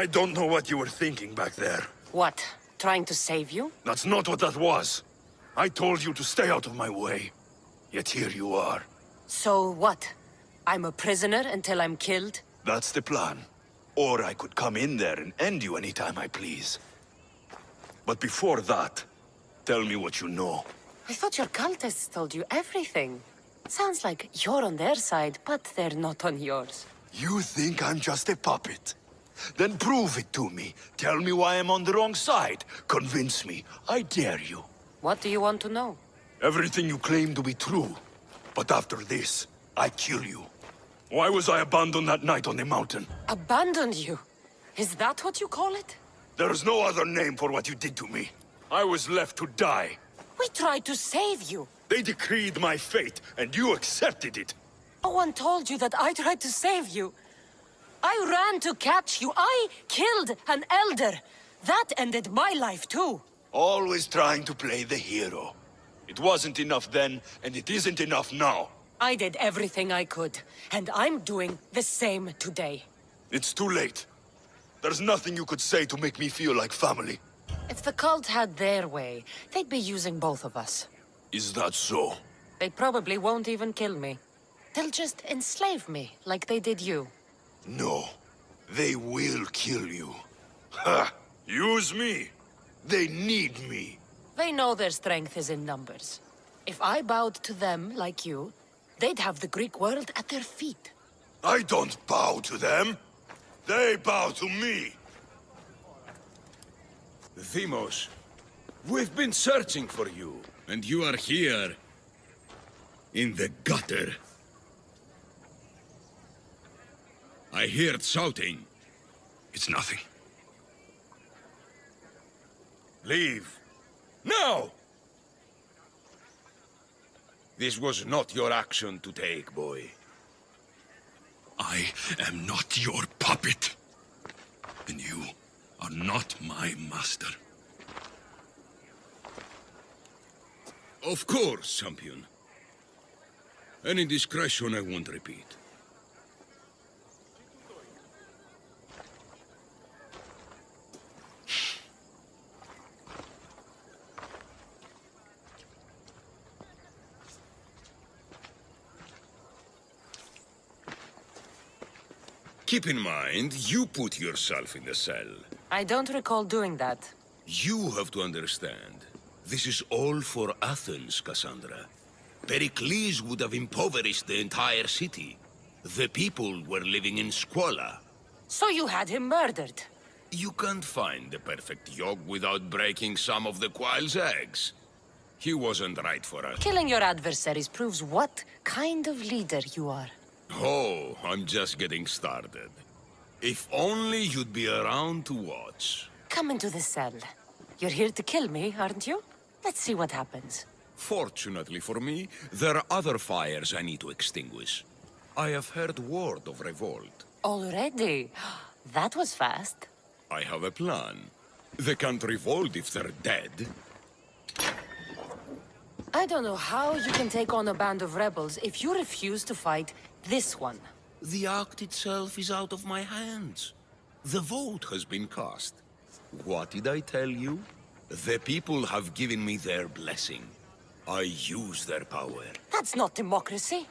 I don't know what you were thinking back there. What? Trying to save you? That's not what that was. I told you to stay out of my way. Yet here you are. So what? I'm a prisoner until I'm killed? That's the plan. Or I could come in there and end you anytime I please. But before that, tell me what you know. I thought your cultists told you everything. Sounds like you're on their side, but they're not on yours. You think I'm just a puppet? Then prove it to me. Tell me why I'm on the wrong side. Convince me. I dare you. What do you want to know? Everything you claim to be true. But after this, I kill you. Why was I abandoned that night on the mountain? Abandoned you? Is that what you call it? There's no other name for what you did to me. I was left to die. We tried to save you. They decreed my fate, and you accepted it. No one told you that I tried to save you. I ran to catch you. I killed an elder. That ended my life too. Always trying to play the hero. It wasn't enough then, and it isn't enough now. I did everything I could, and I'm doing the same today. It's too late. There's nothing you could say to make me feel like family. If the cult had their way, they'd be using both of us. Is that so? They probably won't even kill me. They'll just enslave me, like they did you. No. They will kill you. Ha! Use me! They need me. They know their strength is in numbers. If I bowed to them like you, they'd have the Greek world at their feet. I don't bow to them. They bow to me. Deimos, we've been searching for you, and you are here. In the gutter. I heard shouting. It's nothing. Leave. Now! This was not your action to take, boy. I am not your puppet. And you are not my master. Of course, champion. Any indiscretion I won't repeat. Keep in mind, you put yourself in the cell. I don't recall doing that. You have to understand. This is all for Athens, Cassandra. Pericles would have impoverished the entire city. The people were living in squalor. So you had him murdered? You can't find the perfect yolk without breaking some of the quail's eggs. He wasn't right for us. Killing your adversaries proves what kind of leader you are. Oh, I'm just getting started. If only you'd be around to watch. Come into the cell. You're here to kill me, aren't you? Let's see what happens. Fortunately for me, there are other fires I need to extinguish. I have heard word of revolt. Already? That was fast. I have a plan. They can't revolt if they're dead. I don't know how you can take on a band of rebels if you refuse to fight this one. The act itself is out of my hands. The vote has been cast. What did I tell you? The people have given me their blessing. I use their power. That's not democracy.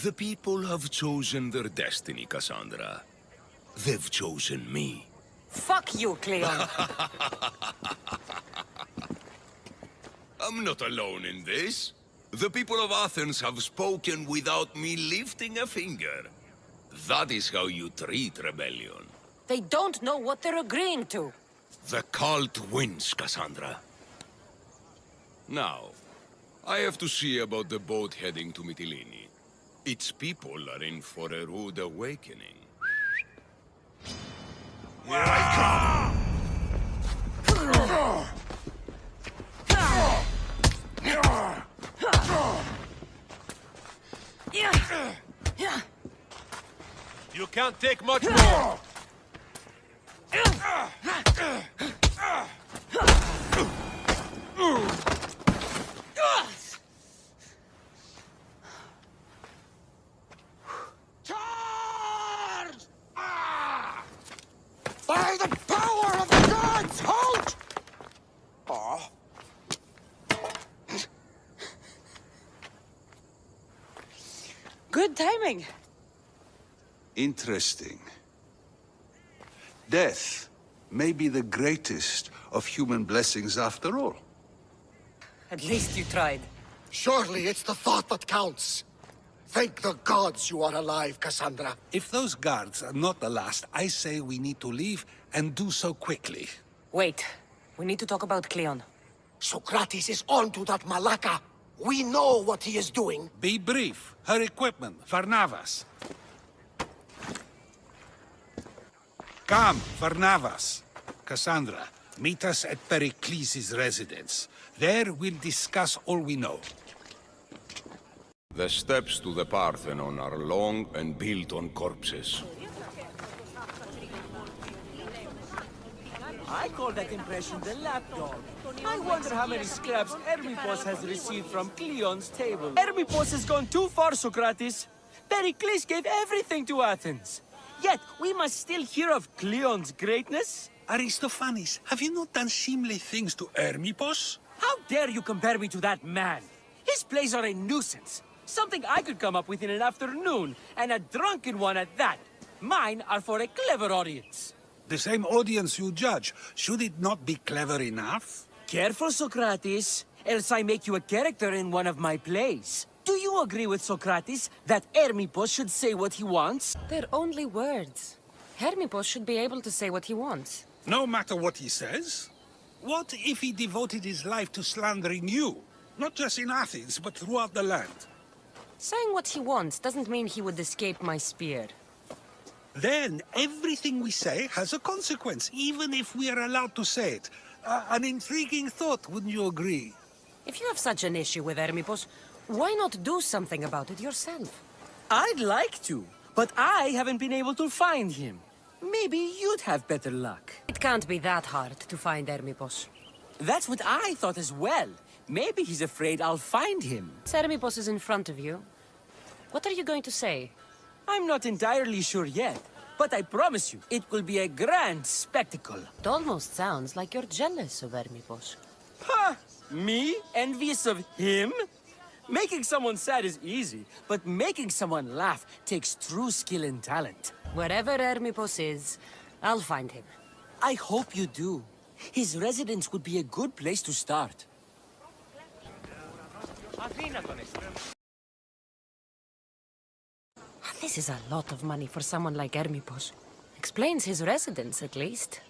The people have chosen their destiny, Cassandra. They've chosen me. Fuck you, Cleon. I'm not alone in this. The people of Athens have spoken without me lifting a finger. That is how you treat rebellion. They don't know what they're agreeing to. The cult wins, Cassandra. Now, I have to see about the boat heading to Mytilene. Its people are in for a rude awakening. Here I You can't take much more! Good timing. Interesting. Death may be the greatest of human blessings after all. At least you tried. Surely it's the thought that counts. Thank the gods you are alive, Cassandra. If those guards are not the last, I say we need to leave, and do so quickly. Wait. We need to talk about Cleon. Socrates is on to that Malaka. We know what he is doing. Be brief. Her equipment, Varnavas. Come, Varnavas. Cassandra, meet us at Pericles' residence. There we'll discuss all we know. The steps to the Parthenon are long and built on corpses. I call that impression the lapdog. I wonder how many scraps Hermippos has received from Cleon's table. Hermippos has gone too far, Socrates. Pericles gave everything to Athens. Yet, we must still hear of Cleon's greatness? Aristophanes, have you not done seemly things to Hermippos? How dare you compare me to that man? His plays are a nuisance. Something I could come up with in an afternoon, and a drunken one at that. Mine are for a clever audience. The same audience you judge. Should it not be clever enough? Careful, Socrates, else I make you a character in one of my plays. Do you agree with Socrates that Hermippos should say what he wants? They're only words. Hermippos should be able to say what he wants. No matter what he says? What if he devoted his life to slandering you? Not just in Athens, but throughout the land. Saying what he wants doesn't mean he would escape my spear. Then everything we say has a consequence, even if we are allowed to say it. An intriguing thought, wouldn't you agree? If you have such an issue with Hermippos, why not do something about it yourself? I'd like to, but I haven't been able to find him. Maybe you'd have better luck. It can't be that hard to find Hermippos. That's what I thought as well. Maybe he's afraid I'll find him. Hermippos is in front of you. What are you going to say? I'm not entirely sure yet, but I promise you, it will be a grand spectacle. It almost sounds like you're jealous of Hermippos. Ha! Me? Envious of him? Making someone sad is easy, but making someone laugh takes true skill and talent. Wherever Hermippos is, I'll find him. I hope you do. His residence would be a good place to start. This is a lot of money for someone like Hermippos. Explains his residence, at least.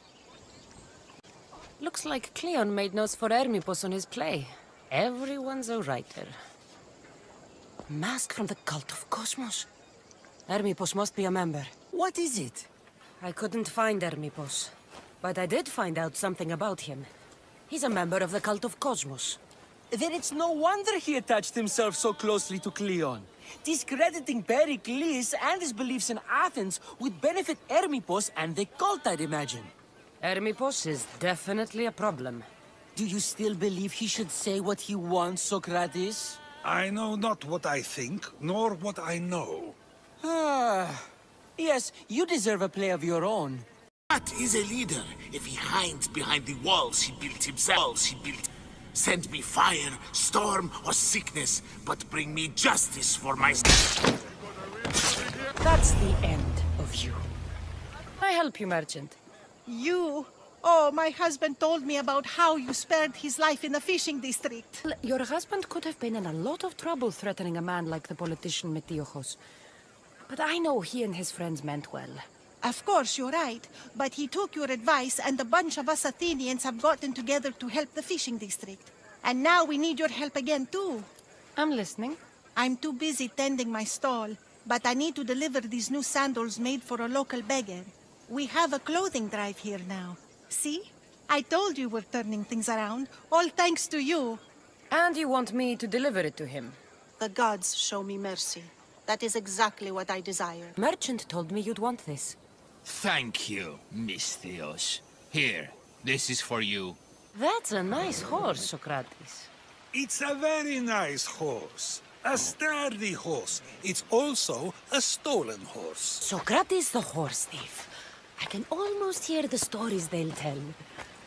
Looks like Cleon made notes for Hermippos on his play. Everyone's a writer. Mask from the cult of Cosmos. Hermippos must be a member. What is it? I couldn't find Hermippos, but I did find out something about him. He's a member of the cult of Cosmos. Then it's no wonder he attached himself so closely to Cleon. Discrediting Pericles and his beliefs in Athens would benefit Hermippos and the cult, I'd imagine. Hermippos is definitely a problem. Do you still believe he should say what he wants, Socrates? I know not what I think, nor what I know. Ah, yes, you deserve a play of your own. What is a leader if he hides behind the walls he built himself? Send me fire, storm, or sickness, but bring me justice for my... That's the end of you. I help you, merchant. You? Oh, my husband told me about how you spared his life in the fishing district. Your husband could have been in a lot of trouble threatening a man like the politician Metiochos. But I know he and his friends meant well. Of course, you're right. But he took your advice, and a bunch of us Athenians have gotten together to help the fishing district. And now we need your help again, too. I'm listening. I'm too busy tending my stall, but I need to deliver these new sandals made for a local beggar. We have a clothing drive here now. See? I told you we're turning things around, all thanks to you. And you want me to deliver it to him? The gods show me mercy. That is exactly what I desire. Merchant told me you'd want this. Thank you, Miss Theos. Here, this is for you. That's a nice horse, Socrates. It's a very nice horse. A sturdy horse. It's also a stolen horse. Socrates the horse thief. I can almost hear the stories they'll tell.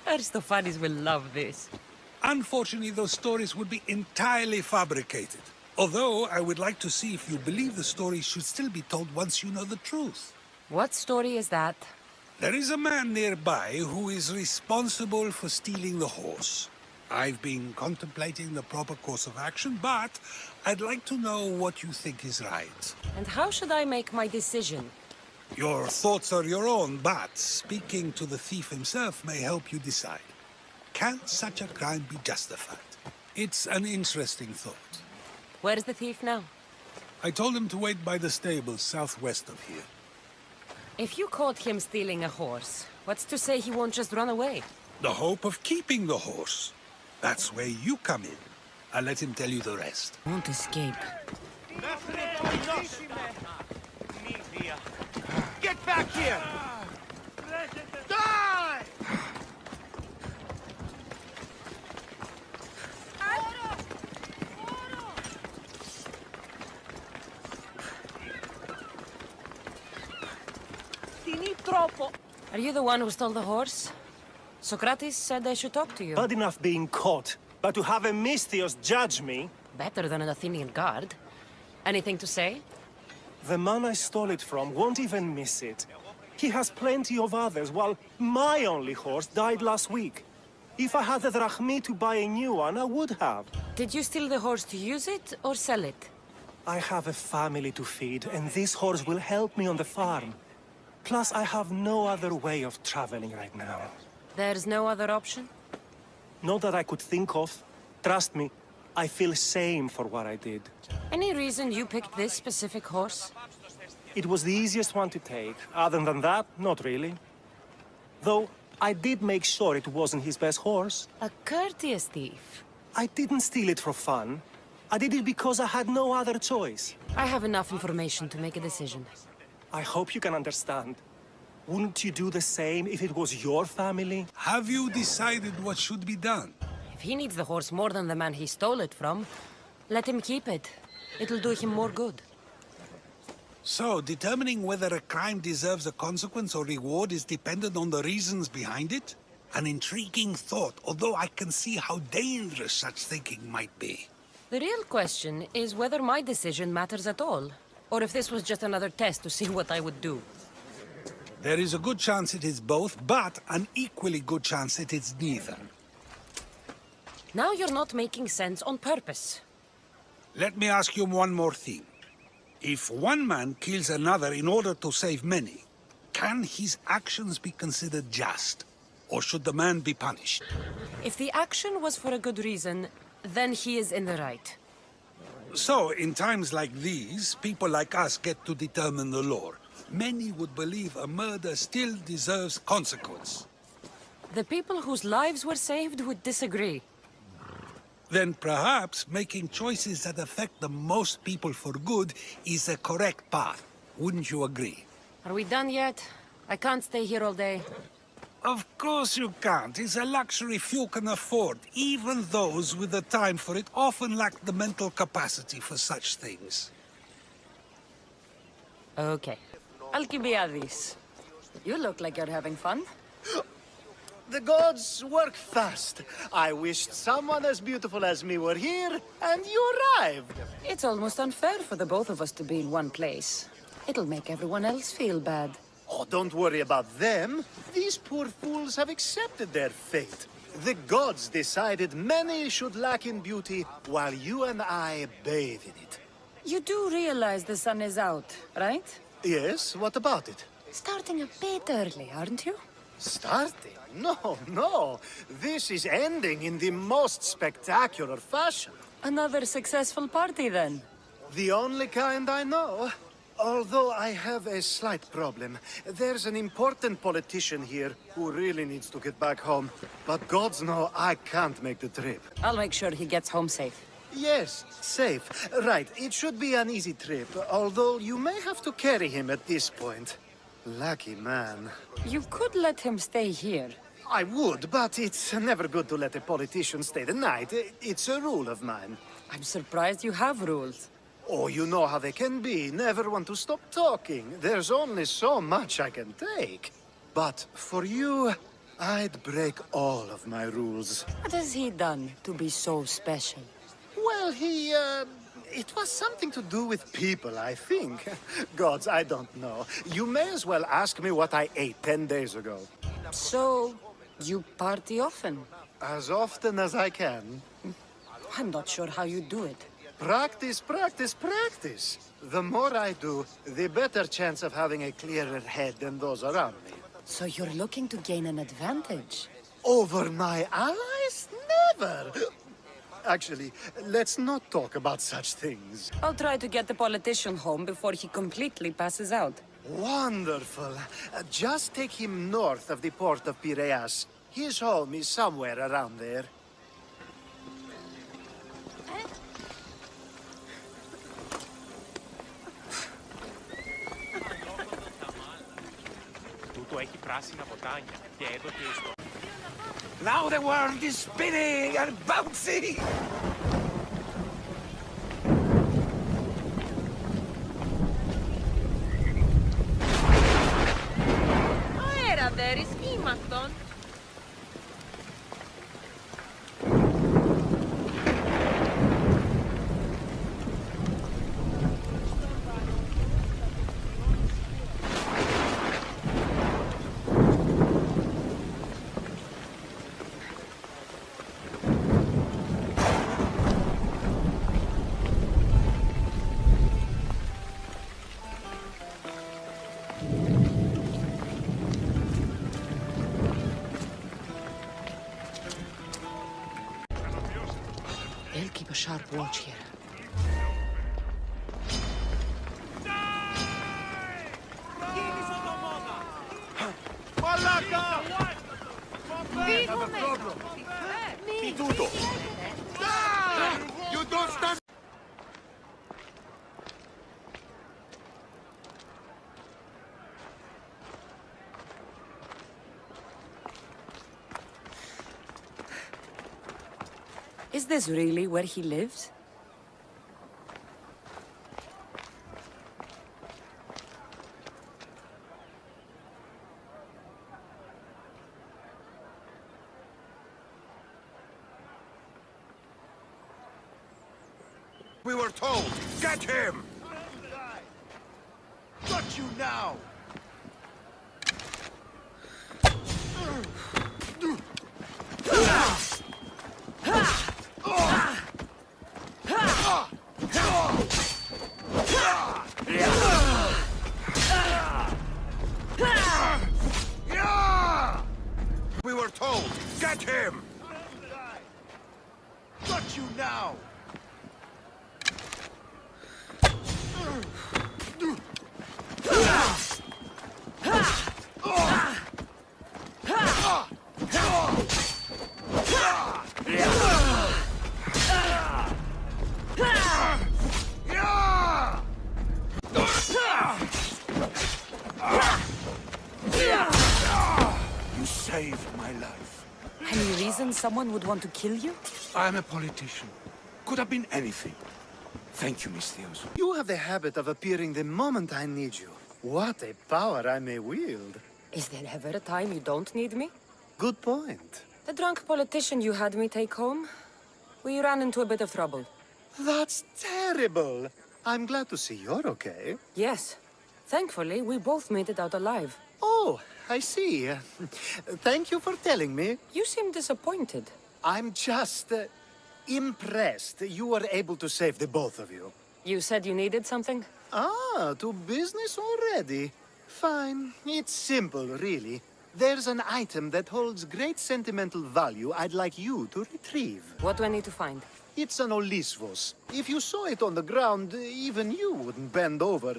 Aristophanes will love this. Unfortunately, those stories would be entirely fabricated. Although I would like to see if you believe the story should still be told once you know the truth. What story is that? There is a man nearby who is responsible for stealing the horse. I've been contemplating the proper course of action, but I'd like to know what you think is right. And how should I make my decision? Your thoughts are your own, but speaking to the thief himself may help you decide. Can such a crime be justified? It's an interesting thought. Where is the thief now? I told him to wait by the stables southwest of here. If you caught him stealing a horse, what's to say he won't just run away? The hope of keeping the horse. That's where you come in. I'll let him tell you the rest. Won't escape. Get back here! Die! Are you the one who stole the horse? Socrates said I should talk to you. Bad enough being caught, but to have a Misthios judge me? Better than an Athenian guard. Anything to say? The man I stole it from won't even miss it. He has plenty of others, while my only horse died last week. If I had the drachmi to buy a new one, I would have. Did you steal the horse to use it or sell it? I have a family to feed, and this horse will help me on the farm. Plus, I have no other way of traveling right now. There's no other option? Not that I could think of. Trust me, I feel shame for what I did. Any reason you picked this specific horse? It was the easiest one to take. Other than that, not really. Though, I did make sure it wasn't his best horse. A courteous thief. I didn't steal it for fun. I did it because I had no other choice. I have enough information to make a decision. I hope you can understand. Wouldn't you do the same if it was your family? Have you decided what should be done? If he needs the horse more than the man he stole it from, let him keep it. It'll do him more good. So, determining whether a crime deserves a consequence or reward is dependent on the reasons behind it? An intriguing thought, although I can see how dangerous such thinking might be. The real question is whether my decision matters at all, or if this was just another test to see what I would do. There is a good chance it is both, but an equally good chance it is neither. Now you're not making sense on purpose. Let me ask you one more thing. If one man kills another in order to save many, can his actions be considered just? Or should the man be punished? If the action was for a good reason, then he is in the right. So, in times like these, people like us get to determine the law. Many would believe a murder still deserves consequence. The people whose lives were saved would disagree. Then perhaps making choices that affect the most people for good is a correct path. Wouldn't you agree? Are we done yet? I can't stay here all day. Of course you can't. It's a luxury few can afford. Even those with the time for it often lack the mental capacity for such things. Okay. Alcibiades. You look like you're having fun. The gods work fast. I wished someone as beautiful as me were here, and you arrived. It's almost unfair for the both of us to be in one place. It'll make everyone else feel bad. Oh, don't worry about them. These poor fools have accepted their fate. The gods decided many should lack in beauty, while you and I bathe in it. You do realize the sun is out, right? Yes, what about it? Starting a bit early, aren't you? Starting? No. This is ending in the most spectacular fashion. Another successful party, then. The only kind I know. Although I have a slight problem. There's an important politician here who really needs to get back home. But gods know I can't make the trip. I'll make sure he gets home safe. Yes, safe. Right, it should be an easy trip, although you may have to carry him at this point. Lucky man. You could let him stay here. I would, but it's never good to let a politician stay the night. It's a rule of mine. I'm surprised you have rules. Oh, you know how they can be. Never want to stop talking. There's only so much I can take. But for you, I'd break all of my rules. What has he done to be so special? Well, he It was something to do with people, I think. Gods, I don't know. You may as well ask me what I ate 10 days ago. So, you party often? As often as I can. I'm not sure how you do it. Practice, practice, practice. The more I do, the better chance of having a clearer head than those around me. So you're looking to gain an advantage? Over my allies? Never! Actually, let's not talk about such things. I'll try to get the politician home before he completely passes out. Wonderful. Just take him north of the port of Piraeus. His home is somewhere around there. Now the world is spinning and bouncing! Αέρα there is ήμαστον. They'll keep a sharp watch here. You don't stand. Is this really where he lives? We were told. Get him! Got you now! We were told. Get him! Got you now! You saved my life. Any reason someone would want to kill you? I'm a politician. Could have been anything. Thank you, Miss Theos. You have the habit of appearing the moment I need you. What a power I may wield. Is there ever a time you don't need me? Good point. The drunk politician you had me take home? We ran into a bit of trouble. That's terrible. I'm glad to see you're okay. Yes. Thankfully, we both made it out alive. Oh, I see. Thank you for telling me. You seem disappointed. I'm just impressed you were able to save the both of you. You said you needed something? Ah, to business already. Fine. It's simple, really. There's an item that holds great sentimental value I'd like you to retrieve. What do I need to find? It's an Olisvos. If you saw it on the ground, even you wouldn't bend over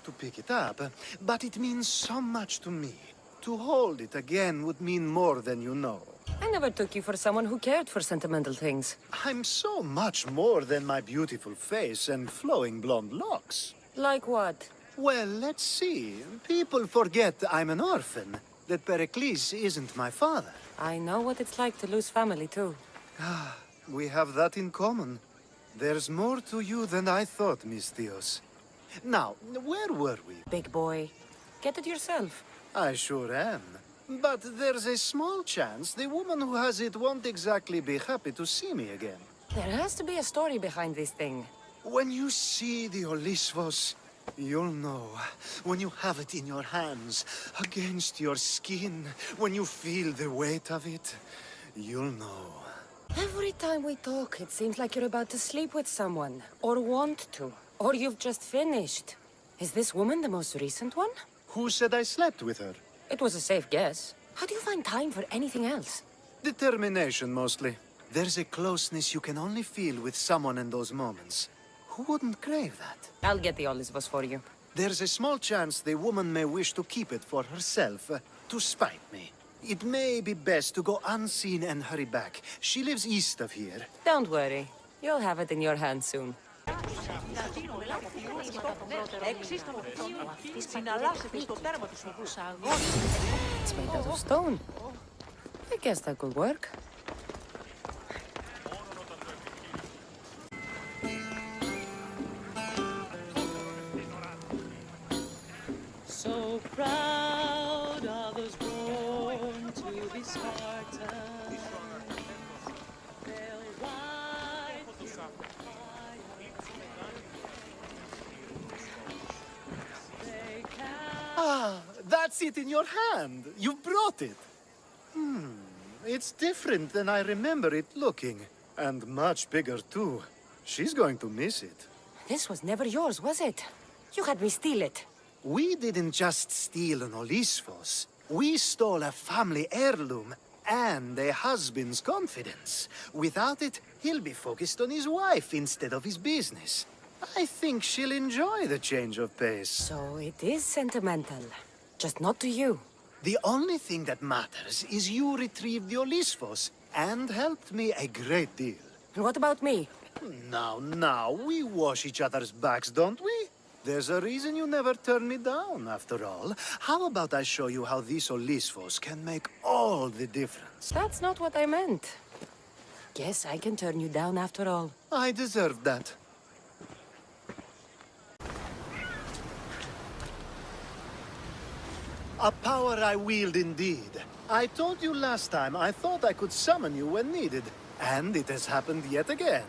to pick it up. But it means so much to me. To hold it again would mean more than you know. I never took you for someone who cared for sentimental things. I'm so much more than my beautiful face and flowing blonde locks. Like what? Well, let's see. People forget I'm an orphan, that Pericles isn't my father. I know what it's like to lose family, too. We have that in common. There's more to you than I thought, Miss Theos. Now, where were we? Big boy. Get it yourself. I sure am. But there's a small chance the woman who has it won't exactly be happy to see me again. There has to be a story behind this thing. When you see the Olisvos, you'll know. When you have it in your hands, against your skin, when you feel the weight of it, you'll know. Every time we talk, it seems like you're about to sleep with someone. Or want to. Or you've just finished. Is this woman the most recent one? Who said I slept with her? It was a safe guess. How do you find time for anything else? Determination, mostly. There's a closeness you can only feel with someone in those moments. Who wouldn't crave that? I'll get the Olisvos for you. There's a small chance the woman may wish to keep it for herself, to spite me. It may be best to go unseen and hurry back. She lives east of here. Don't worry. You'll have it in your hand soon. It's made out of stone. I guess that could work. So proud of those born to be Spartans. They'll wipe you Ah, that's it in your hand. You brought it. It's different than I remember it looking. And much bigger, too. She's going to miss it. This was never yours, was it? You had me steal it. We didn't just steal an Olisvos. We stole a family heirloom and a husband's confidence. Without it, he'll be focused on his wife instead of his business. I think she'll enjoy the change of pace. So it is sentimental. Just not to you. The only thing that matters is you retrieved the Olisvos and helped me a great deal. And what about me? Now, we wash each other's backs, don't we? There's a reason you never turn me down, after all. How about I show you how these Olisvos can make all the difference? That's not what I meant. Guess I can turn you down after all. I deserve that. A power I wield indeed. I told you last time I thought I could summon you when needed. And it has happened yet again.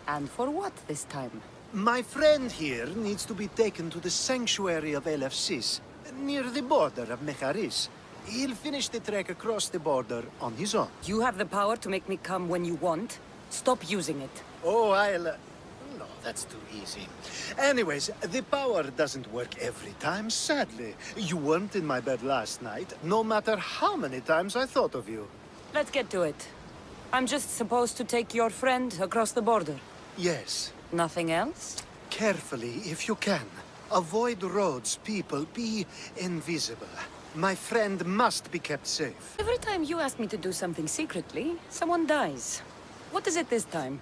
And for what this time? My friend here needs to be taken to the sanctuary of Elefsis, near the border of Mecharis. He'll finish the trek across the border on his own. You have the power to make me come when you want. Stop using it. Oh, No, that's too easy. Anyways, the power doesn't work every time, sadly. You weren't in my bed last night, no matter how many times I thought of you. Let's get to it. I'm just supposed to take your friend across the border. Yes. Nothing else? Carefully, if you can. Avoid roads, people. Be invisible. My friend must be kept safe. Every time you ask me to do something secretly, someone dies. What is it this time?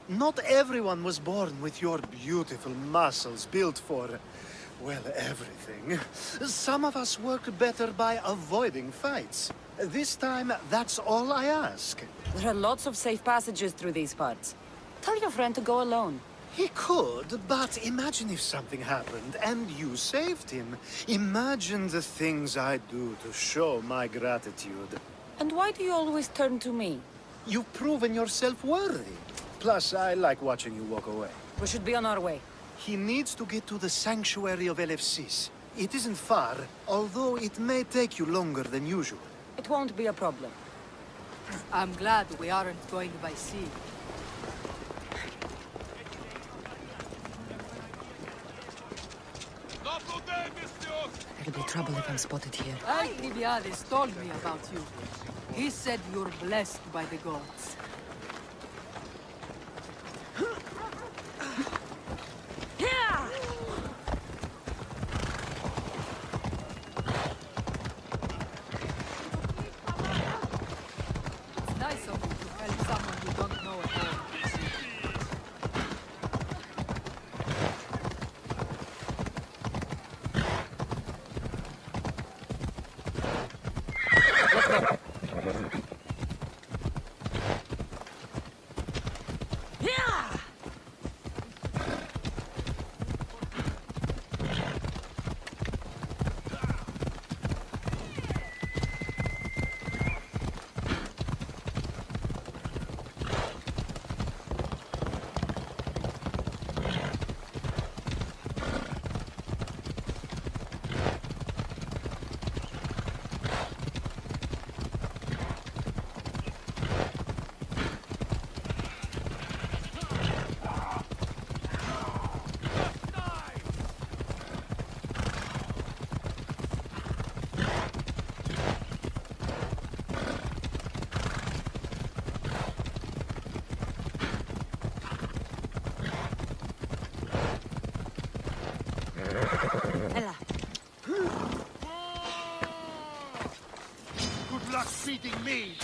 Not everyone was born with your beautiful muscles built for, well, everything. Some of us work better by avoiding fights. This time, that's all I ask. There are lots of safe passages through these parts. Tell your friend to go alone. He could, but imagine if something happened and you saved him. Imagine the things I'd do to show my gratitude. And why do you always turn to me? You've proven yourself worthy. Plus, I like watching you walk away. We should be on our way. He needs to get to the sanctuary of Elefsis. It isn't far, although it may take you longer than usual. It won't be a problem. I'm glad we aren't going by sea. There'll be trouble if I'm spotted here. Alcibiades told me about you. He said you're blessed by the gods. It's nice of you to help someone you don't know at all. Ella. Good luck beating me!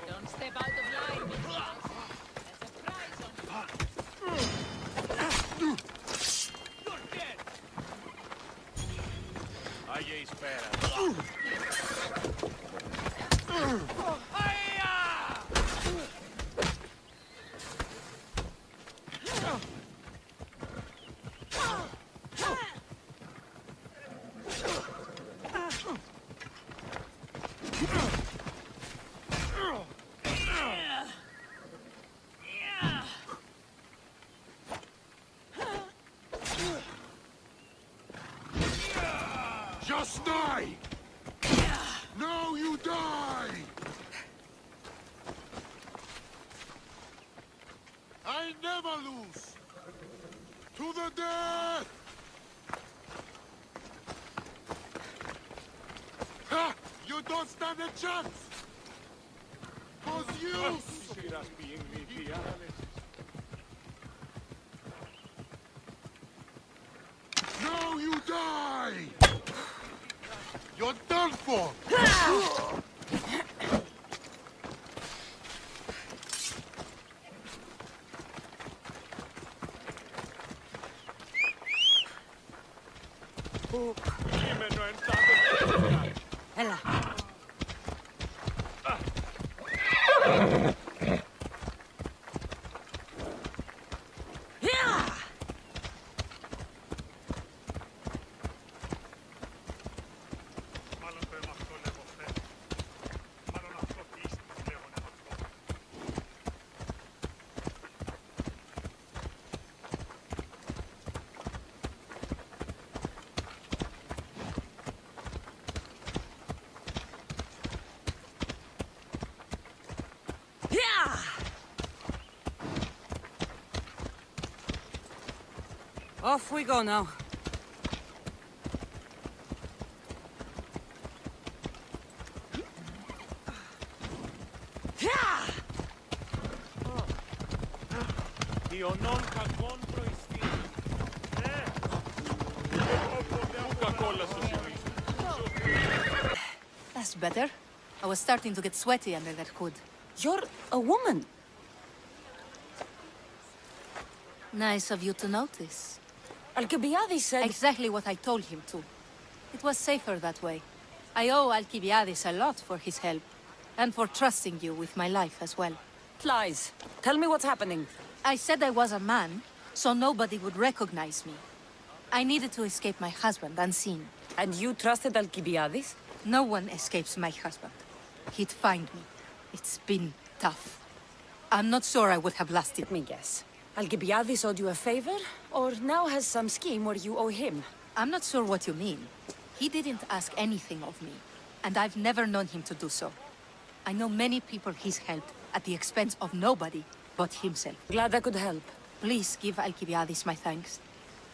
Don't step out of line. There's a prize on you. You're dead. Allí espera. Just die! Now you die! I never lose! To the death! Ha! You don't stand a chance! 'Cause you... Now you die! You're done for! Ella. Off we go now. Io non cagon proistino. Coca-Cola That's better. I was starting to get sweaty under that hood. You're a woman. Nice of you to notice. Alcibiades said... Exactly what I told him to. It was safer that way. I owe Alcibiades a lot for his help, and for trusting you with my life as well. Lies. Tell me what's happening. I said I was a man, so nobody would recognize me. I needed to escape my husband unseen. And you trusted Alcibiades? No one escapes my husband. He'd find me. It's been tough. I'm not sure I would have lasted. Let me guess. Alcibiades owed you a favor, or now has some scheme where you owe him? I'm not sure what you mean. He didn't ask anything of me, and I've never known him to do so. I know many people he's helped at the expense of nobody but himself. Glad I could help. Please give Alcibiades my thanks.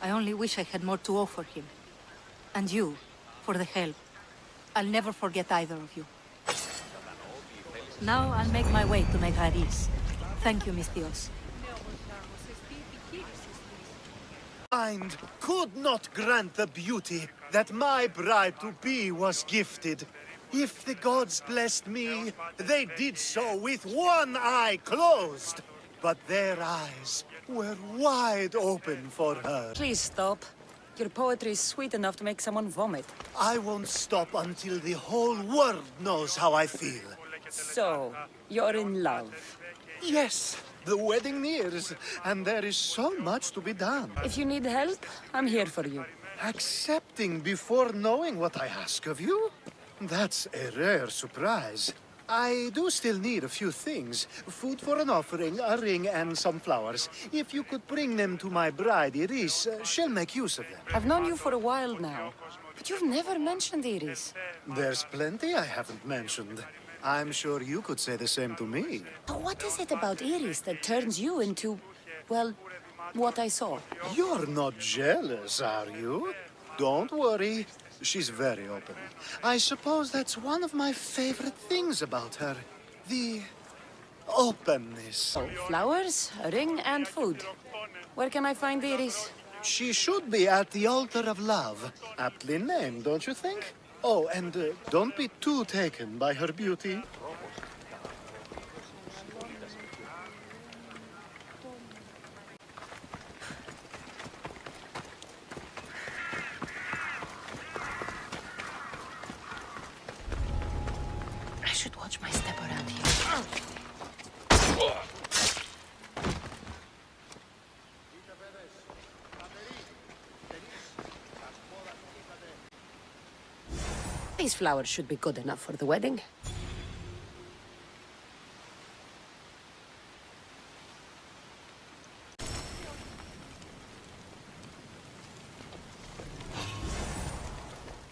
I only wish I had more to offer him. And you, for the help. I'll never forget either of you. Now I'll make my way to Megaris. Thank you, Misthios. Mind could not grant the beauty that my bride-to-be was gifted. If the gods blessed me, they did so with one eye closed. But their eyes were wide open for her. Please stop. Your poetry is sweet enough to make someone vomit. I won't stop until the whole world knows how I feel. So, you're in love. Yes, the wedding nears, and there is so much to be done. If you need help, I'm here for you. Accepting before knowing what I ask of you? That's a rare surprise. I do still need a few things. Food for an offering, a ring, and some flowers. If you could bring them to my bride, Iris, she'll make use of them. I've known you for a while now, but you've never mentioned Iris. There's plenty I haven't mentioned. I'm sure you could say the same to me. What is it about Iris that turns you into, well, what I saw? You're not jealous, are you? Don't worry. She's very open. I suppose that's one of my favorite things about her. The openness. Oh, flowers, a ring, and food. Where can I find Iris? She should be at the altar of love. Aptly named, don't you think? Oh, and don't be too taken by her beauty. I should watch my step around here. These flowers should be good enough for the wedding.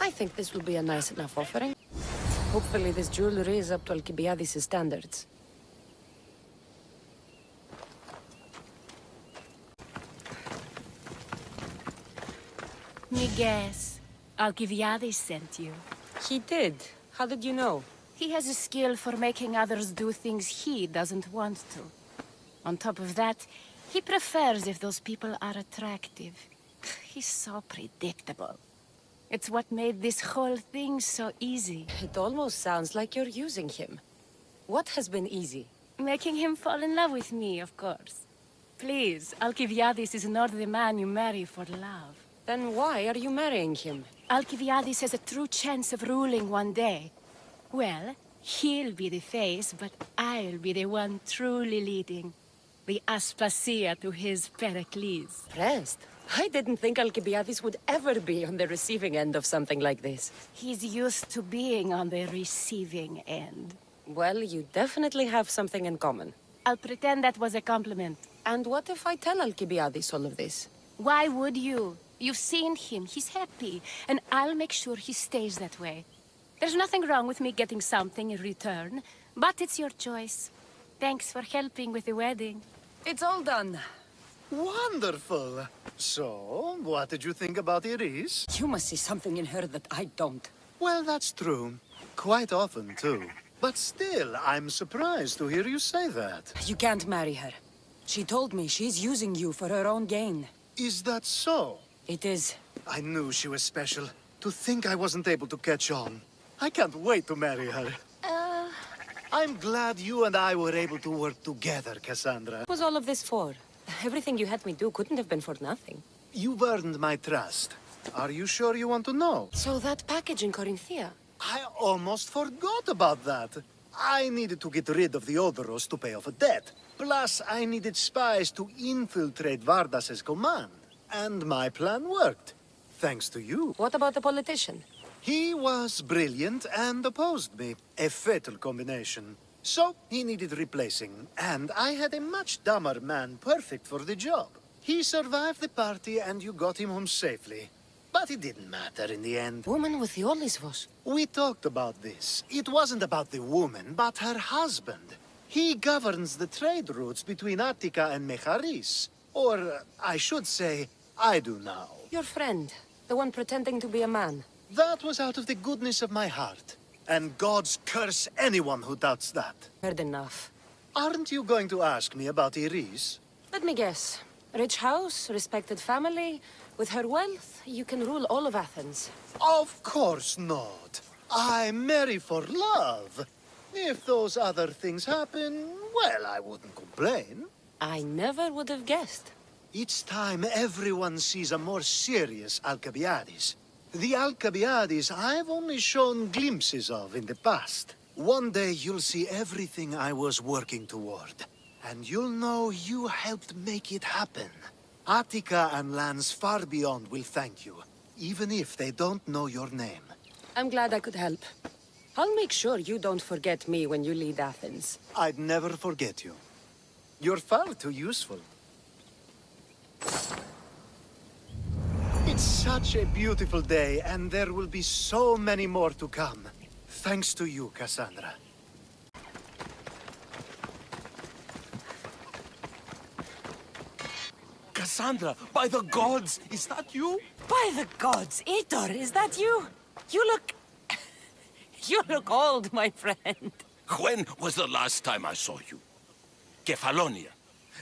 I think this will be a nice enough offering. Hopefully this jewelry is up to Alcibiades' standards. Me guess. Alcibiades sent you. He did. How did you know? He has a skill for making others do things he doesn't want to. On top of that, he prefers if those people are attractive. He's so predictable. It's what made this whole thing so easy. It almost sounds like you're using him. What has been easy? Making him fall in love with me, of course. Please, Alcibiades is not the man you marry for love. Then why are you marrying him? Alcibiades has a true chance of ruling one day. Well, he'll be the face, but I'll be the one truly leading. The Aspasia to his Pericles. Rest? I didn't think Alcibiades would ever be on the receiving end of something like this. He's used to being on the receiving end. Well, you definitely have something in common. I'll pretend that was a compliment. And what if I tell Alcibiades all of this? Why would you? You've seen him, he's happy, and I'll make sure he stays that way. There's nothing wrong with me getting something in return, but it's your choice. Thanks for helping with the wedding. It's all done. Wonderful. So, what did you think about Iris? You must see something in her that I don't. Well, that's true. Quite often, too. But still, I'm surprised to hear you say that. You can't marry her. She told me she's using you for her own gain. Is that so? It is. I knew she was special. To think I wasn't able to catch on. I can't wait to marry her. I'm glad you and I were able to work together, Cassandra. What was all of this for? Everything you had me do couldn't have been for nothing. You've earned my trust. Are you sure you want to know? So that package in Corinthia? I almost forgot about that. I needed to get rid of the Odoros to pay off a debt. Plus, I needed spies to infiltrate Vardas's command. And my plan worked. Thanks to you. What about the politician? He was brilliant and opposed me. A fatal combination. So, he needed replacing. And I had a much dumber man perfect for the job. He survived the party and you got him home safely. But it didn't matter in the end. Woman with the Olisvos. We talked about this. It wasn't about the woman, but her husband. He governs the trade routes between Attica and Mecharis. Or, I should say, I do now. Your friend. The one pretending to be a man. That was out of the goodness of my heart. And gods curse anyone who doubts that. Heard enough. Aren't you going to ask me about Iris? Let me guess. Rich house, respected family. With her wealth, you can rule all of Athens. Of course not. I marry for love. If those other things happen, well, I wouldn't complain. I never would have guessed. Each time everyone sees a more serious Alcibiades. The Alcibiades I've only shown glimpses of in the past. One day you'll see everything I was working toward. And you'll know you helped make it happen. Attica and lands far beyond will thank you, even if they don't know your name. I'm glad I could help. I'll make sure you don't forget me when you lead Athens. I'd never forget you. You're far too useful. It's such a beautiful day, and there will be so many more to come. Thanks to you, Cassandra. Cassandra, by the gods, is that you? By the gods, Itor, is that you? You look... You look old, my friend. When was the last time I saw you? Kefalonia.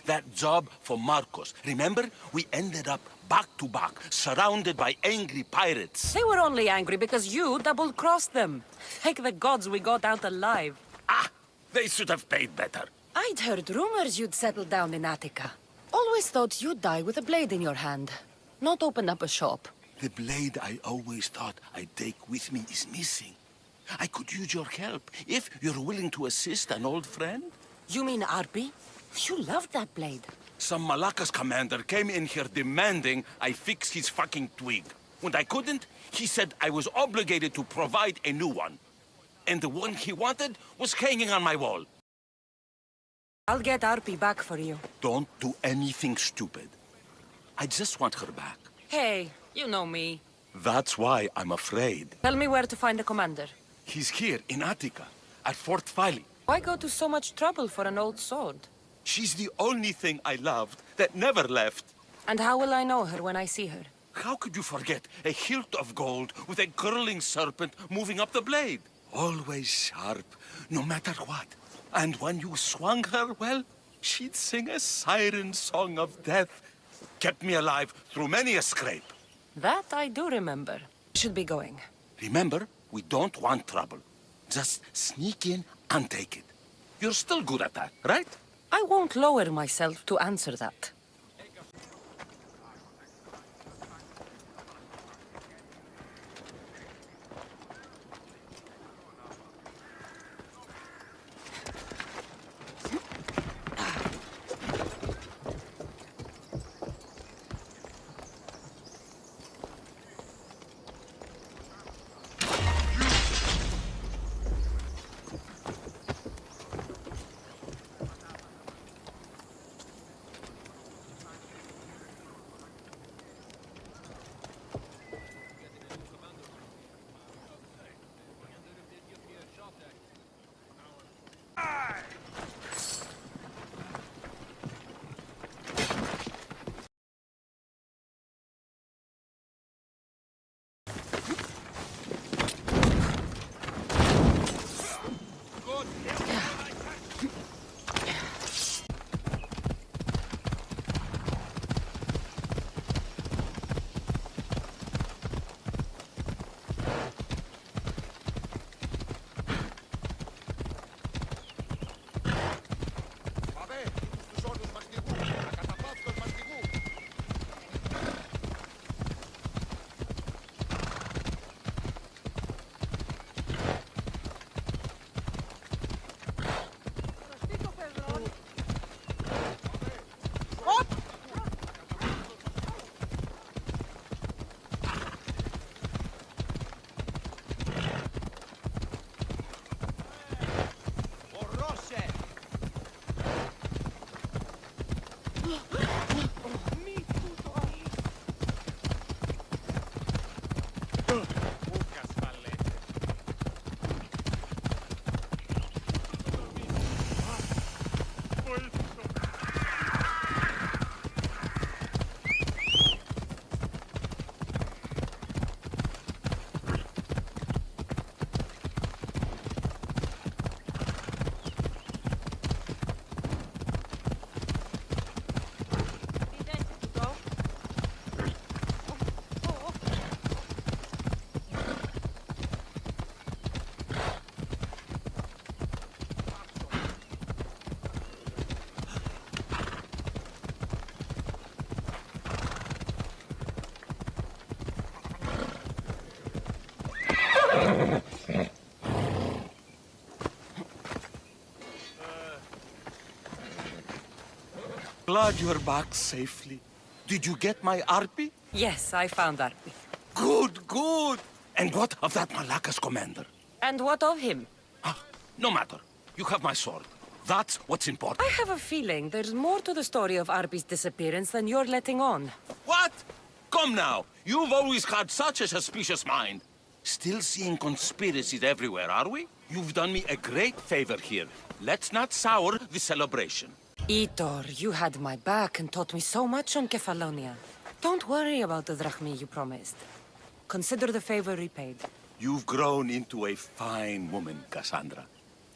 That job for Marcos. Remember? We ended up back to back, surrounded by angry pirates. They were only angry because you double-crossed them. Thank the gods we got out alive. Ah! They should have paid better. I'd heard rumors you'd settled down in Attica. Always thought you'd die with a blade in your hand, not open up a shop. The blade I always thought I'd take with me is missing. I could use your help, if you're willing to assist an old friend. You mean Arpi? You loved that blade. Some Malakas commander came in here demanding I fix his fucking twig. When I couldn't, he said I was obligated to provide a new one. And the one he wanted was hanging on my wall. I'll get Arpi back for you. Don't do anything stupid. I just want her back. Hey, you know me. That's why I'm afraid. Tell me where to find the commander. He's here in Attica, at Fort Fili. Why go to so much trouble for an old sword? She's the only thing I loved that never left. And how will I know her when I see her? How could you forget a hilt of gold with a curling serpent moving up the blade? Always sharp, no matter what. And when you swung her, well, she'd sing a siren song of death. Kept me alive through many a scrape. That I do remember. Should be going. Remember, we don't want trouble. Just sneak in and take it. You're still good at that, right? I won't lower myself to answer that. Glad you're back safely. Did you get my Arpi? Yes, I found Arpi. Good, good. And what of that Malakas commander? And what of him? No matter. You have my sword. That's what's important. I have a feeling there's more to the story of Arpi's disappearance than you're letting on. What? Come now. You've always had such a suspicious mind. Still seeing conspiracies everywhere, are we? You've done me a great favor here. Let's not sour the celebration. Itor, you had my back and taught me so much on Kefalonia. Don't worry about the drachmi you promised. Consider the favor repaid. You've grown into a fine woman, Cassandra.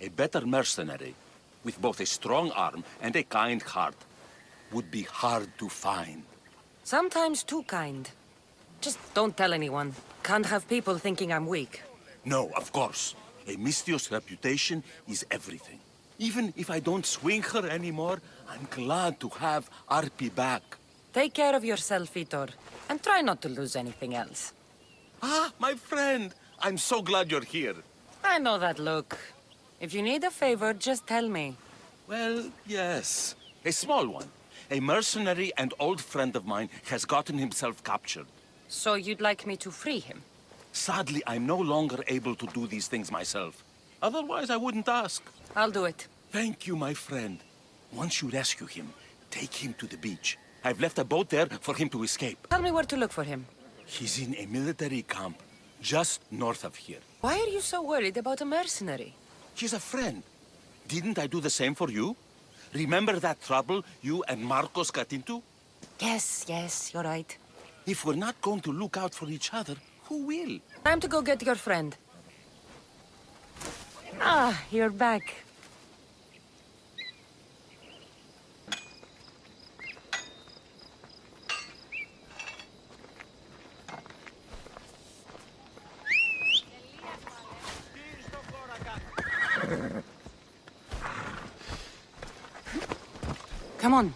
A better mercenary, with both a strong arm and a kind heart, would be hard to find. Sometimes too kind. Just don't tell anyone. Can't have people thinking I'm weak. No, of course. A Misthios reputation is everything. Even if I don't swing her anymore, I'm glad to have Arpi back. Take care of yourself, Itor, and try not to lose anything else. Ah, my friend! I'm so glad you're here. I know that look. If you need a favor, just tell me. Well, yes. A small one. A mercenary and old friend of mine has gotten himself captured. So you'd like me to free him? Sadly, I'm no longer able to do these things myself. Otherwise, I wouldn't ask. I'll do it. Thank you, my friend. Once you rescue him, take him to the beach. I've left a boat there for him to escape. Tell me where to look for him. He's in a military camp just north of here. Why are you so worried about a mercenary? He's a friend. Didn't I do the same for you? Remember that trouble you and Marcos got into? Yes, you're right. If we're not going to look out for each other, who will? Time to go get your friend. Ah, you're back. Come on.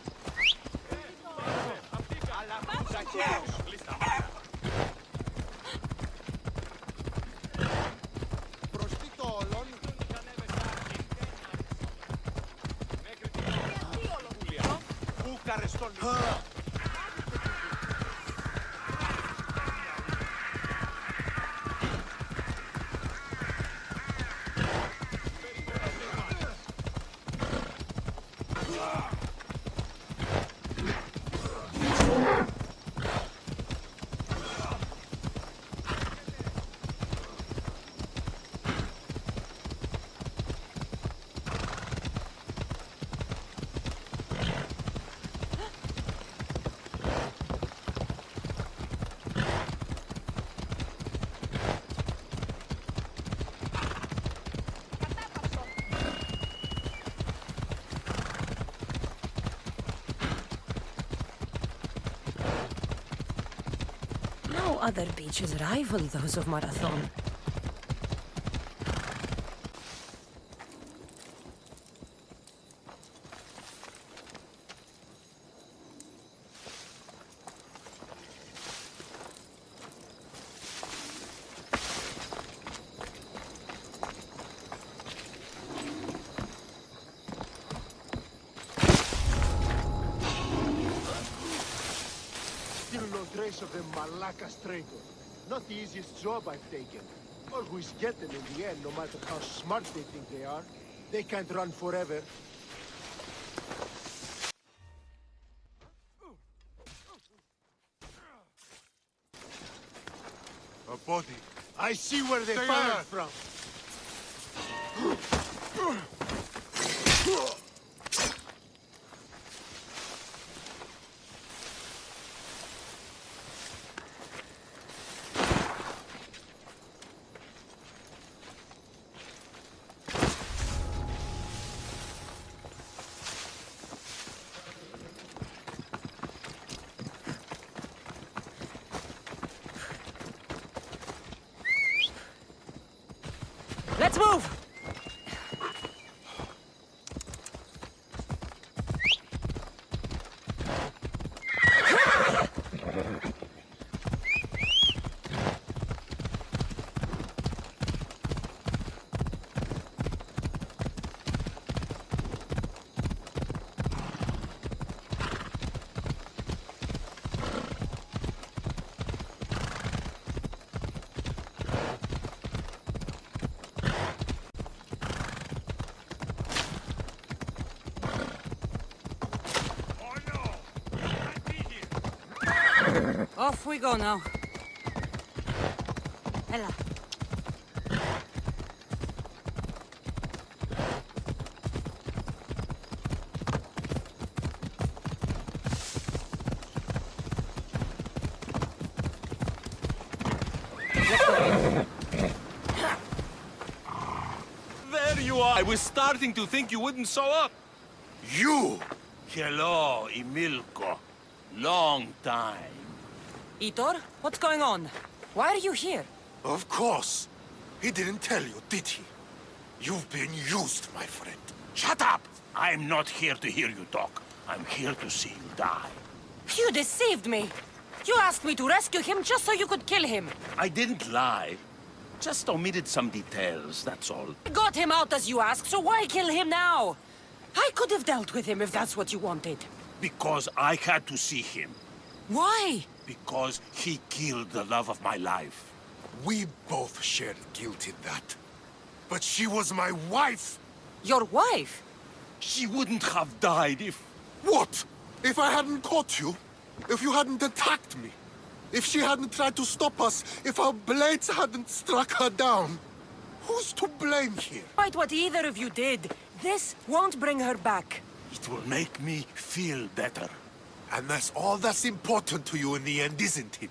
No other beaches rival those of Marathon. Trace of the Malacca traitor. Not the easiest job I've taken. Always get them in the end, no matter how smart they think they are. They can't run forever. A body. I see where they fired from. Let's move! Off we go now. Ella. I was starting to think you wouldn't show up. You! Hello, Emilko. Long time. Itor, what's going on? Why are you here? Of course. He didn't tell you, did he? You've been used, my friend. Shut up! I'm not here to hear you talk. I'm here to see you die. You deceived me! You asked me to rescue him just so you could kill him! I didn't lie. Just omitted some details, that's all. I got him out as you asked, so why kill him now? I could have dealt with him if that's what you wanted. Because I had to see him. Why? Because he killed the love of my life. We both shared guilt in that. But she was my wife! Your wife? She wouldn't have died if... What? If I hadn't caught you? If you hadn't attacked me? If she hadn't tried to stop us? If our blades hadn't struck her down? Who's to blame here? Despite what either of you did, this won't bring her back. It will make me feel better. And that's all that's important to you in the end, isn't it?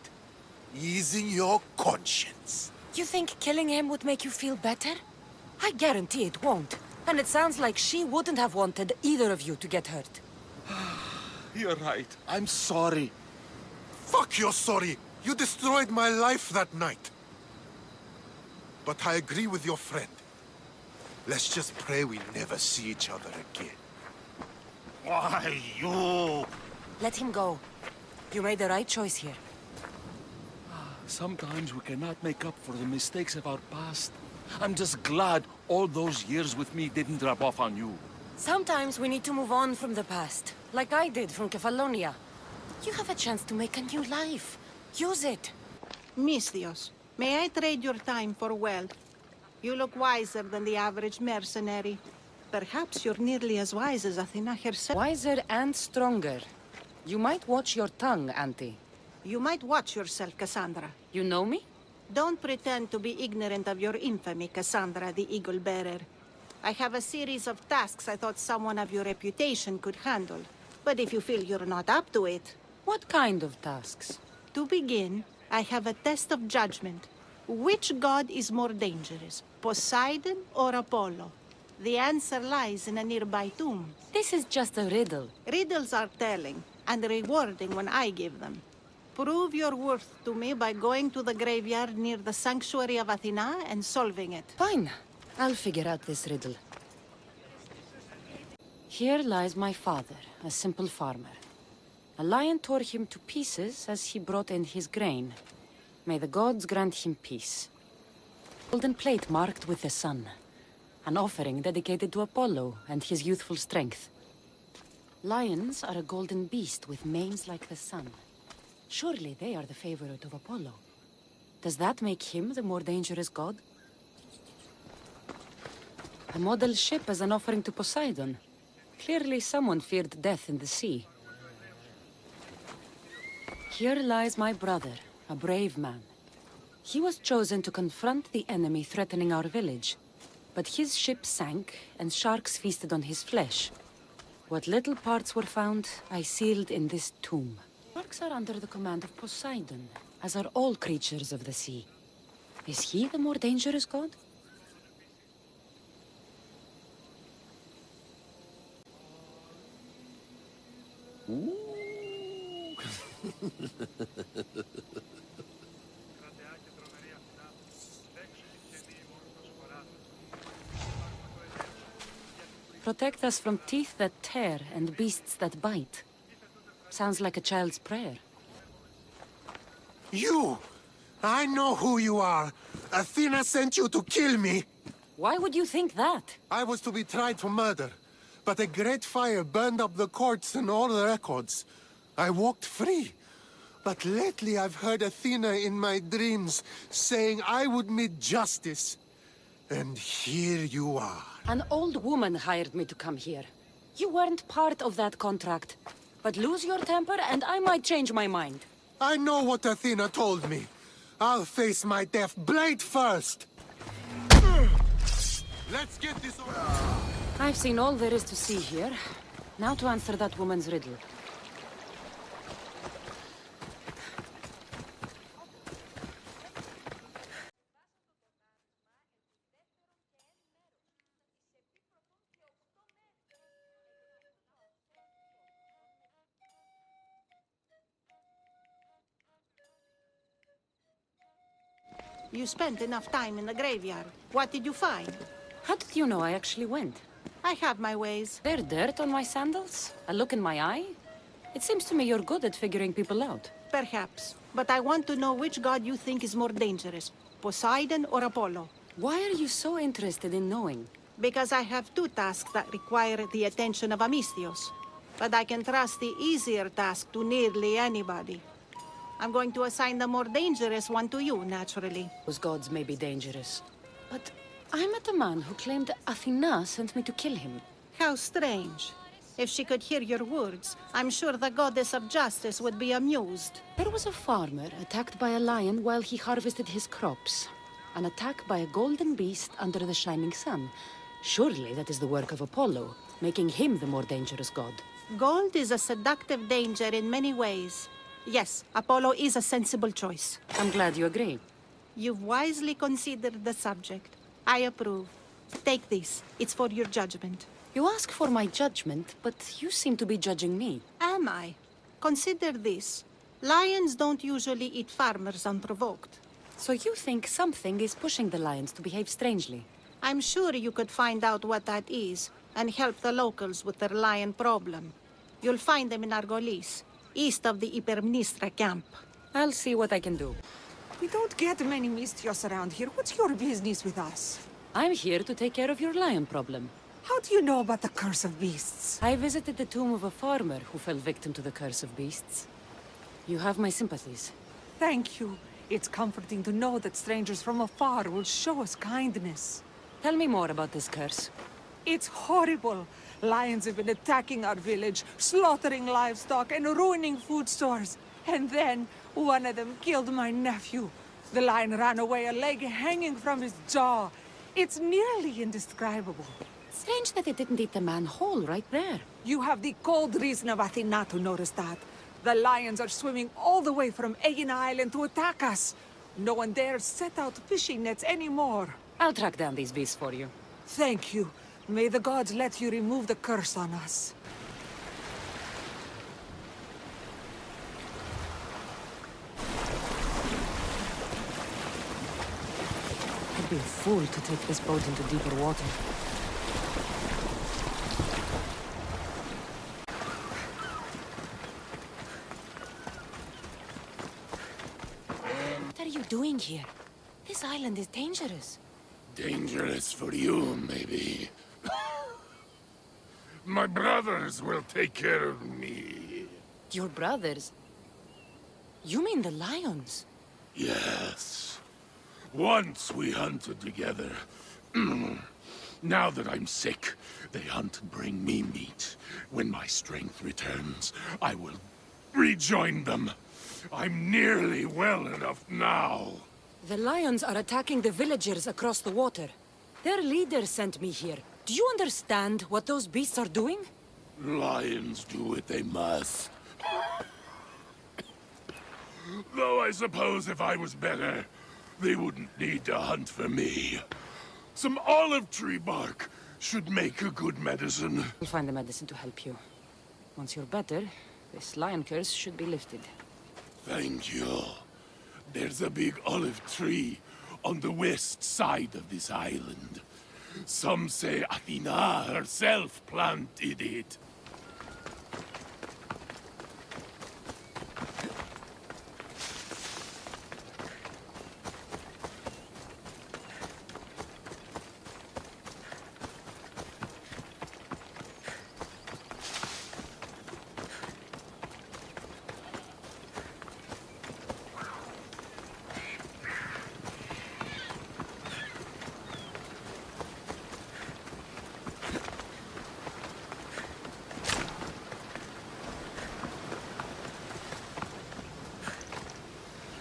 Easing your conscience. You think killing him would make you feel better? I guarantee it won't. And it sounds like she wouldn't have wanted either of you to get hurt. You're right. I'm sorry. Fuck you're sorry. You destroyed my life that night. But I agree with your friend. Let's just pray we never see each other again. Why, you... Let him go. You made the right choice here. Sometimes we cannot make up for the mistakes of our past. I'm just glad all those years with me didn't rub off on you. Sometimes we need to move on from the past, like I did from Kefalonia. You have a chance to make a new life. Use it. Misthios, may I trade your time for wealth? You look wiser than the average mercenary. Perhaps you're nearly as wise as Athena herself. Wiser and stronger. You might watch your tongue, Auntie. You might watch yourself, Cassandra. You know me? Don't pretend to be ignorant of your infamy, Cassandra the Eagle Bearer. I have a series of tasks I thought someone of your reputation could handle. But if you feel you're not up to it... What kind of tasks? To begin, I have a test of judgment. Which god is more dangerous, Poseidon or Apollo? The answer lies in a nearby tomb. This is just a riddle. Riddles are telling, and rewarding when I give them. Prove your worth to me by going to the graveyard near the sanctuary of Athena and solving it. Fine. I'll figure out this riddle. Here lies my father, a simple farmer. A lion tore him to pieces as he brought in his grain. May the gods grant him peace. Golden plate marked with the sun. An offering dedicated to Apollo and his youthful strength. Lions are a golden beast with manes like the sun. Surely they are the favorite of Apollo. Does that make him the more dangerous god? A model ship as an offering to Poseidon. Clearly someone feared death in the sea. Here lies my brother, a brave man. He was chosen to confront the enemy threatening our village. But his ship sank, and sharks feasted on his flesh. What little parts were found, I sealed in this tomb. Sharks are under the command of Poseidon, as are all creatures of the sea. Is he the more dangerous god? Protect us from teeth that tear and beasts that bite. Sounds like a child's prayer. You! I know who you are. Athena sent you to kill me. Why would you think that? I was to be tried for murder. But a great fire burned up the courts and all the records. I walked free. But lately I've heard Athena in my dreams saying I would meet justice. And here you are. An old woman hired me to come here. You weren't part of that contract. But lose your temper and I might change my mind. I know what Athena told me. I'll face my death blade first. Let's get this over. I've seen all there is to see here. Now to answer that woman's riddle. You spent enough time in the graveyard. What did you find? How did you know I actually went? I have my ways. There dirt on my sandals? A look in my eye? It seems to me you're good at figuring people out. Perhaps. But I want to know which god you think is more dangerous, Poseidon or Apollo. Why are you so interested in knowing? Because I have two tasks that require the attention of Amistios. But I can trust the easier task to nearly anybody. I'm going to assign the more dangerous one to you, naturally. Those gods may be dangerous. But I met a man who claimed Athena sent me to kill him. How strange. If she could hear your words, I'm sure the goddess of justice would be amused. There was a farmer attacked by a lion while he harvested his crops. An attack by a golden beast under the shining sun. Surely that is the work of Apollo, making him the more dangerous god. Gold is a seductive danger in many ways. Yes, Apollo is a sensible choice. I'm glad you agree. You've wisely considered the subject. I approve. Take this. It's for your judgment. You ask for my judgment, but you seem to be judging me. Am I? Consider this. Lions don't usually eat farmers unprovoked. So you think something is pushing the lions to behave strangely? I'm sure you could find out what that is and help the locals with their lion problem. You'll find them in Argolis, east of the Hypermnestra camp. I'll see what I can do. We don't get many Mistios around here. What's your business with us? I'm here to take care of your lion problem. How do you know about the curse of beasts? I visited the tomb of a farmer who fell victim to the curse of beasts. You have my sympathies. Thank you. It's comforting to know that strangers from afar will show us kindness. Tell me more about this curse. It's horrible. Lions have been attacking our village, slaughtering livestock and ruining food stores. And then, one of them killed my nephew. The lion ran away, a leg hanging from his jaw. It's nearly indescribable. Strange that it didn't eat the man whole right there. You have the cold reason of Athena to notice that. The lions are swimming all the way from Aegina Island to attack us. No one dares set out fishing nets anymore. I'll track down these beasts for you. Thank you. May the gods let you remove the curse on us. I'd be a fool to take this boat into deeper water. What are you doing here? This island is dangerous. Dangerous for you, maybe. My brothers will take care of me. Your brothers? You mean the lions? Yes. Once we hunted together. Now that I'm sick, they hunt and bring me meat. When my strength returns, I will rejoin them. I'm nearly well enough now. The lions are attacking the villagers across the water. Their leader sent me here. Do you understand what those beasts are doing? Lions do what they must. Though I suppose if I was better, they wouldn't need to hunt for me. Some olive tree bark should make a good medicine. We'll find the medicine to help you. Once you're better, this lion curse should be lifted. Thank you. There's a big olive tree on the west side of this island. Some say Athena herself planted it.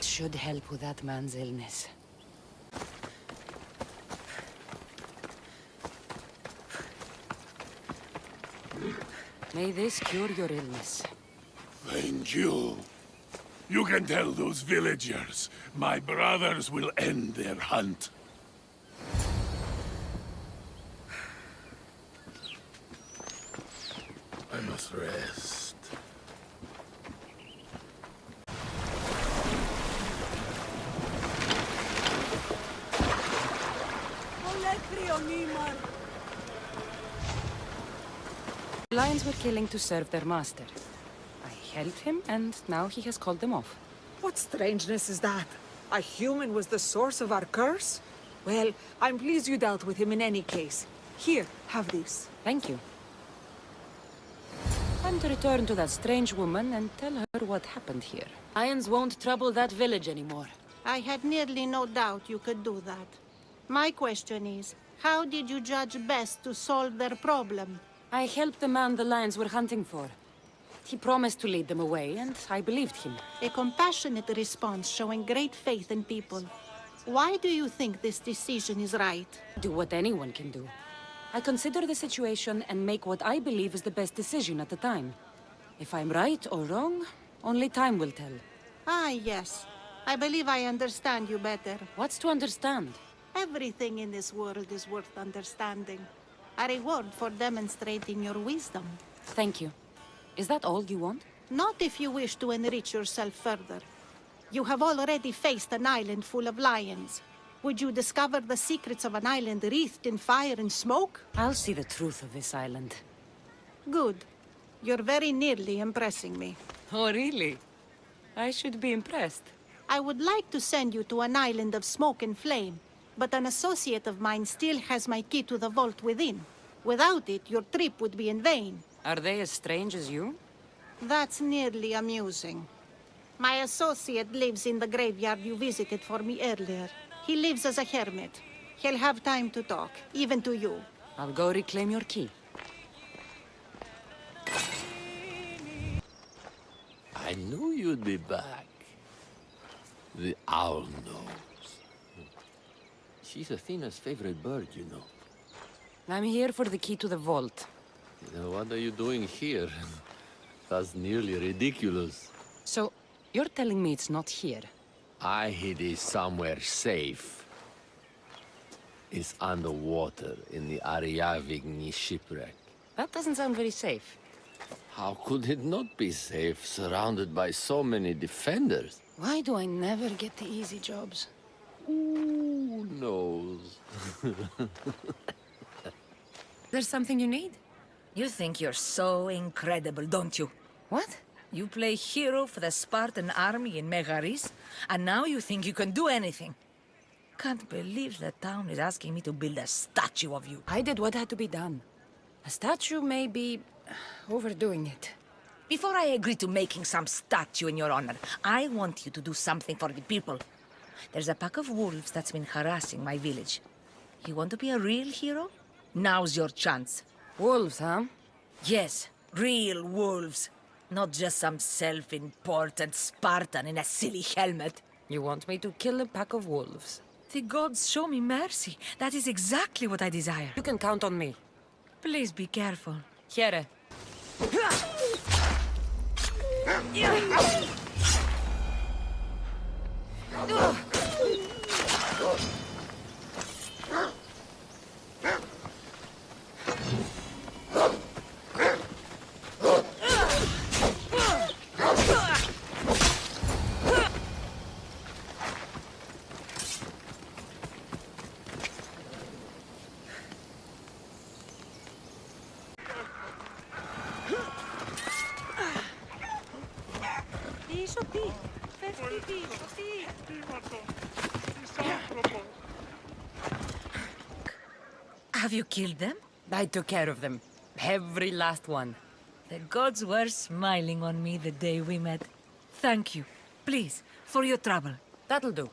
Should help with that man's illness. May this cure your illness. Thank you. You can tell those villagers my brothers will end their hunt. I must rest. Lions were killing to serve their master. I helped him, and now he has called them off. What strangeness is that? A human was the source of our curse? Well, I'm pleased you dealt with him in any case. Here, have this. Thank you. Time to return to that strange woman and tell her what happened here. Lions won't trouble that village anymore. I had nearly no doubt you could do that. My question is, how did you judge best to solve their problem? I helped the man the lions were hunting for. He promised to lead them away, and I believed him. A compassionate response showing great faith in people. Why do you think this decision is right? Do what anyone can do. I consider the situation and make what I believe is the best decision at the time. If I'm right or wrong, only time will tell. Ah, yes. I believe I understand you better. What's to understand? Everything in this world is worth understanding. A reward for demonstrating your wisdom. Thank you. Is that all you want? Not if you wish to enrich yourself further. You have already faced an island full of lions. Would you discover the secrets of an island wreathed in fire and smoke? I'll see the truth of this island. Good. You're very nearly impressing me. Oh, really? I should be impressed. I would like to send you to an island of smoke and flame, but an associate of mine still has my key to the vault within. Without it, your trip would be in vain. Are they as strange as you? That's nearly amusing. My associate lives in the graveyard you visited for me earlier. He lives as a hermit. He'll have time to talk, even to you. I'll go reclaim your key. I knew you'd be back. The owl knows. She's Athena's favorite bird, you know. I'm here for the key to the vault. What are you doing here? That's nearly ridiculous. So, you're telling me it's not here? I hid it somewhere safe. It's underwater in the Ariavigny shipwreck. That doesn't sound very safe. How could it not be safe, surrounded by so many defenders? Why do I never get the easy jobs? Who knows? There's something you need? You think you're so incredible, don't you? What? You play hero for the Spartan army in Megaris, and now you think you can do anything. Can't believe the town is asking me to build a statue of you. I did what had to be done. A statue may be overdoing it. Before I agree to making some statue in your honor, I want you to do something for the people. There's a pack of wolves that's been harassing my village. You want to be a real hero? Now's your chance. Wolves, huh? Yes, real wolves. Not just some self-important Spartan in a silly helmet. You want me to kill a pack of wolves? The gods show me mercy. That is exactly what I desire. You can count on me. Please be careful. Here. Have you killed them? I took care of them. Every last one. The gods were smiling on me the day we met. Thank you. Please, for your trouble. That'll do.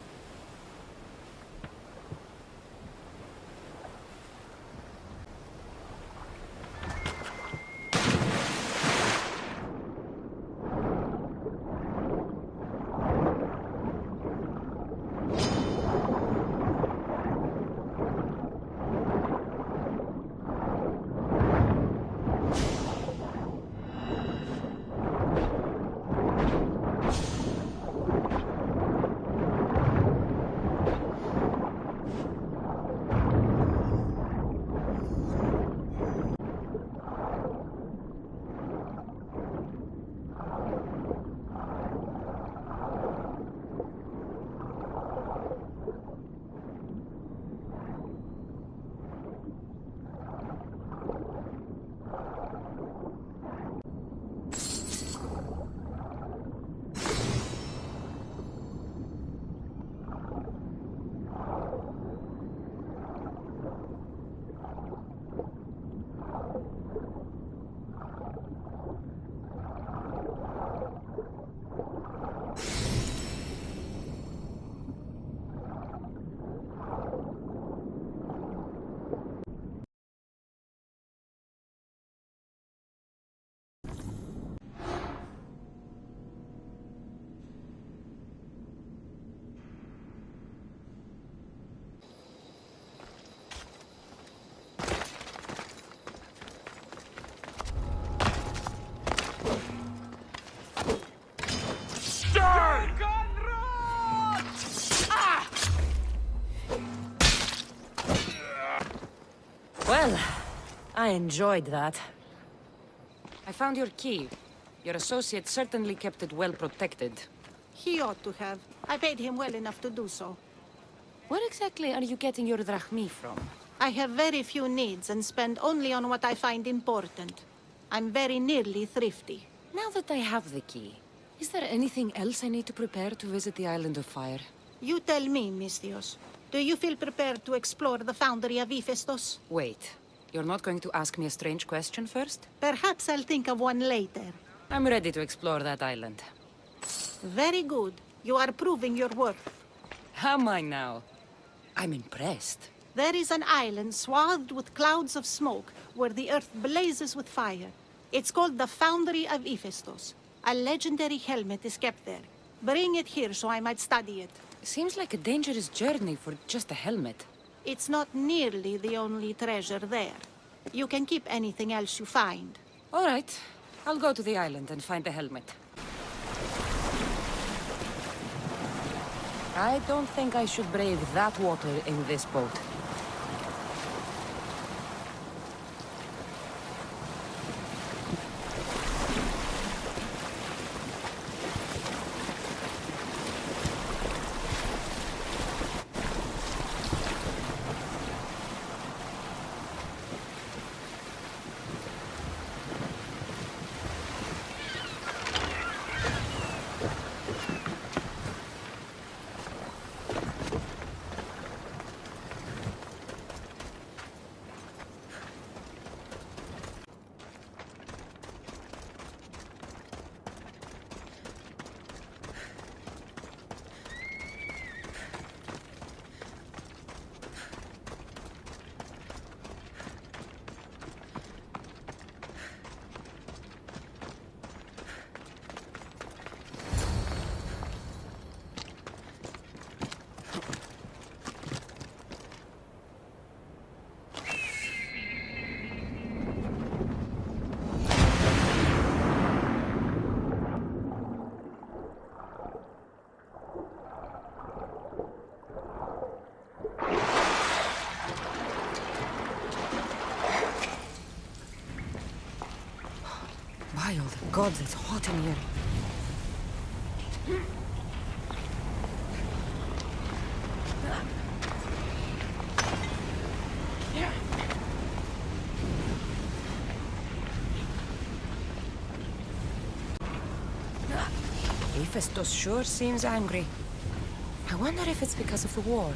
I enjoyed that. I found your key. Your associate certainly kept it well protected. He ought to have. I paid him well enough to do so. Where exactly are you getting your drachmi from? I have very few needs and spend only on what I find important. I'm very nearly thrifty. Now that I have the key, is there anything else I need to prepare to visit the Island of Fire? You tell me, Misthios. Do you feel prepared to explore the foundry of Hephaestus? Wait, you're not going to ask me a strange question first? Perhaps I'll think of one later. I'm ready to explore that island. Very good. You are proving your worth. Am I now? I'm impressed. There is an island swathed with clouds of smoke where the earth blazes with fire. It's called the Foundry of Hephaestus. A legendary helmet is kept there. Bring it here so I might study it. Seems like a dangerous journey for just a helmet. It's not nearly the only treasure there. You can keep anything else you find. All right. I'll go to the island and find the helmet. I don't think I should brave that water in this boat. By all the gods, it's hot in here. Hephaestus sure seems angry. I wonder if it's because of the war.